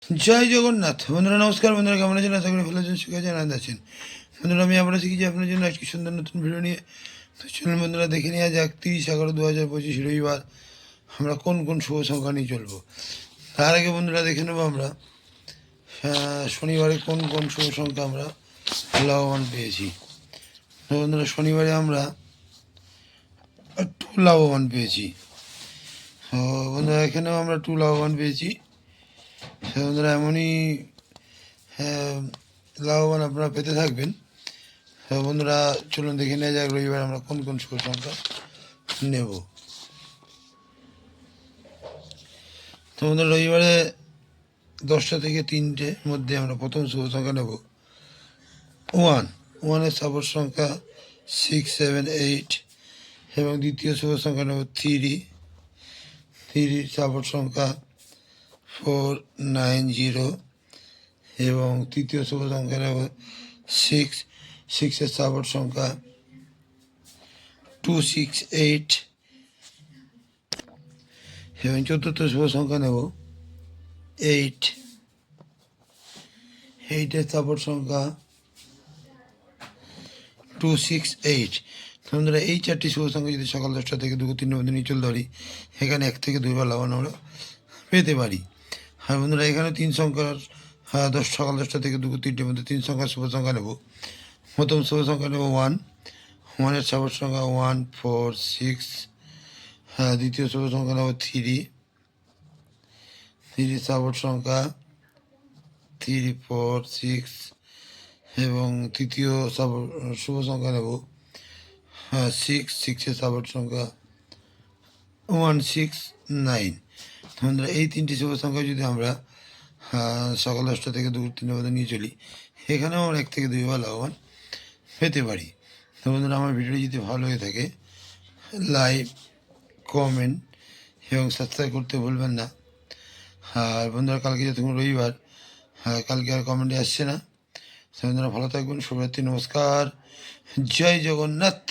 জয় জগন্নাথ। বন্ধুরা নমস্কার। বন্ধুরা কেমন আছেন? আশা করি ভালো আছেন, সুখে আছেন, আনন্দ আছেন। বন্ধুরা আমি আবার শিখেছি আপনার জন্য একটি সুন্দর নতুন ভিডিও নিয়ে। তো চলুন বন্ধুরা দেখে নেওয়া যাক 30/11/2025 রবিবার আমরা কোন কোন শুভ সংখ্যা নিয়ে চলবো। তার আগে বন্ধুরা দেখে নেবো আমরা শনিবারে কোন কোন শুভ সংখ্যা আমরা লাভবান পেয়েছি। তো বন্ধুরা শনিবারে আমরা 2 লাভবান পেয়েছি। তো বন্ধুরা এখানেও আমরা 2 লাভবান পেয়েছি। বন্ধুরা এমনই লাভবান আপনারা পেতে থাকবেন। তো বন্ধুরা চলুন দেখে নেওয়া যাক রবিবার আমরা কোন কোন শুভ সংখ্যা নেব। তো বন্ধুরা রবিবারে 10টা থেকে 3টের মধ্যে আমরা প্রথম শুভ সংখ্যা নেব 1। 1-এর সাপোর্ট সংখ্যা 6, 7, 8 এবং দ্বিতীয় শুভ সংখ্যা নেব 3। 3-র সাপোর্ট সংখ্যা 4, 9, 0 এবং তৃতীয় শুভ সংখ্যা নেব 6। 6-এর সাপোর্ট সংখ্যা 2, 6, 8 এবং চতুর্থ শুভ সংখ্যা নেব 8। 8-এর সাপোর্ট সংখ্যা 2, 6, 8। বন্ধুরা এই 4টি শুভ সংখ্যা যদি সকাল 10টা থেকে 2-3 মধ্যে নিয়ে চল ধরি, এখানে 1 থেকে 2 বার লাভবান আমরা পেতে পারি। হ্যাঁ বন্ধুরা এখানে 3 সংখ্যার সকাল 10টা থেকে 2-3টের মধ্যে 3 সংখ্যার শুভ সংখ্যা নেব। প্রথম শুভ সংখ্যা নেব 1। 1-এর সাপোর্ট সংখ্যা 1, 4, 6। দ্বিতীয় শুভ সংখ্যা নেব 3। 3-র সাপোর্ট সংখ্যা 3, 4, 6 এবং তৃতীয় শুভ সংখ্যা নেব 6। 6-এর সাপোর্ট সংখ্যা 1, 6, 9। বন্ধুরা এই 3টি শুভ সংখ্যা যদি আমরা সকাল 10টা থেকে 2-3 মধ্যে নিয়ে চলি, এখানেও আমরা 1 থেকে 2 বার লাভবান পেতে পারি। তো বন্ধুরা আমার ভিডিওটি যদি ভালো হয়ে থাকে লাইক, কমেন্ট এবং সাবস্ক্রাইব করতে ভুলবেন না। আর বন্ধুরা কালকে যেহেতু রবিবার, কালকে আর কমেন্টে আসছে না। বন্ধুরা ভালো থাকবেন। শুভরাত্রি, নমস্কার, জয় জগন্নাথ।